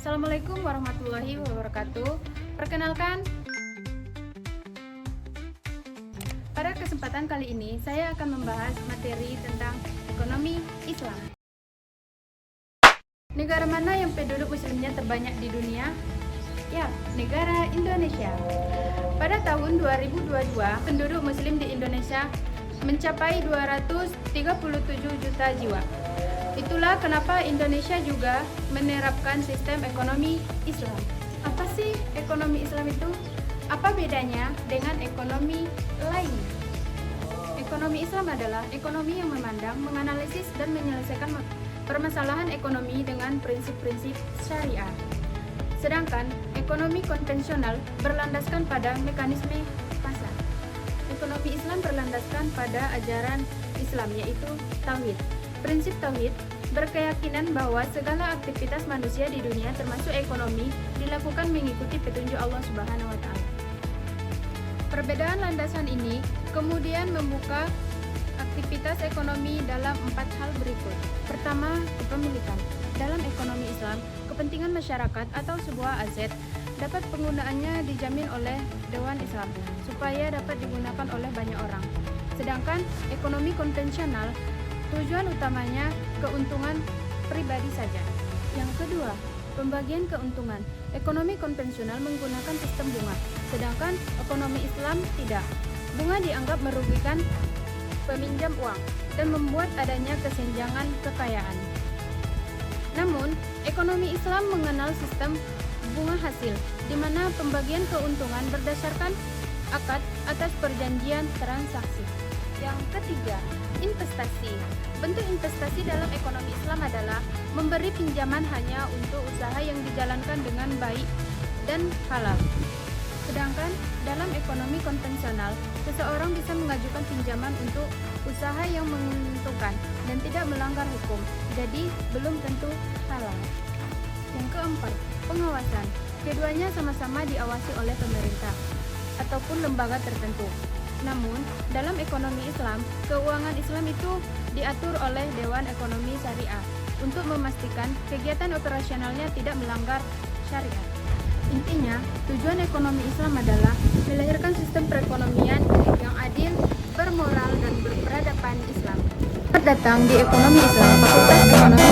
Assalamualaikum warahmatullahi wabarakatuh. Perkenalkan, pada kesempatan kali ini saya akan membahas materi tentang ekonomi Islam. Negara mana yang penduduk muslimnya terbanyak di dunia? Ya, negara Indonesia. Pada tahun 2022, penduduk muslim di Indonesia mencapai 237 juta jiwa. Itulah kenapa Indonesia juga menerapkan sistem ekonomi Islam. Apa sih ekonomi Islam itu? Apa bedanya dengan ekonomi lain? Ekonomi Islam adalah ekonomi yang memandang, menganalisis, dan menyelesaikan permasalahan ekonomi dengan prinsip-prinsip syariah. Sedangkan ekonomi konvensional berlandaskan pada mekanisme pasar. Ekonomi Islam berlandaskan pada ajaran Islam, yaitu tauhid. Prinsip tauhid berkeyakinan bahwa segala aktivitas manusia di dunia termasuk ekonomi dilakukan mengikuti petunjuk Allah Subhanahu wa taala. Perbedaan landasan ini kemudian membuka aktivitas ekonomi dalam 4 hal berikut. Pertama, kepemilikan. Dalam ekonomi Islam, kepentingan masyarakat atau sebuah aset dapat penggunaannya dijamin oleh Dewan Islam supaya dapat digunakan oleh banyak orang. Sedangkan ekonomi konvensional tujuan utamanya keuntungan pribadi saja. Yang kedua, pembagian keuntungan. Ekonomi konvensional menggunakan sistem bunga, sedangkan ekonomi Islam tidak. Bunga dianggap merugikan peminjam uang dan membuat adanya kesenjangan kekayaan. Namun, ekonomi Islam mengenal sistem bunga hasil, di mana pembagian keuntungan berdasarkan akad atas perjanjian transaksi. Yang ketiga, investasi. Bentuk investasi dalam ekonomi Islam adalah memberi pinjaman hanya untuk usaha yang dijalankan dengan baik dan halal. Sedangkan dalam ekonomi konvensional, seseorang bisa mengajukan pinjaman untuk usaha yang menguntungkan dan tidak melanggar hukum, jadi belum tentu halal. Yang keempat, pengawasan. Keduanya sama-sama diawasi oleh pemerintah ataupun lembaga tertentu. Namun, dalam ekonomi Islam, keuangan Islam itu diatur oleh Dewan Ekonomi Syariah untuk memastikan kegiatan operasionalnya tidak melanggar syariat. Intinya, tujuan ekonomi Islam adalah melahirkan sistem perekonomian yang adil, bermoral, dan berperadaban Islam. Selamat datang di Ekonomi Islam, Fakultas Ekonomi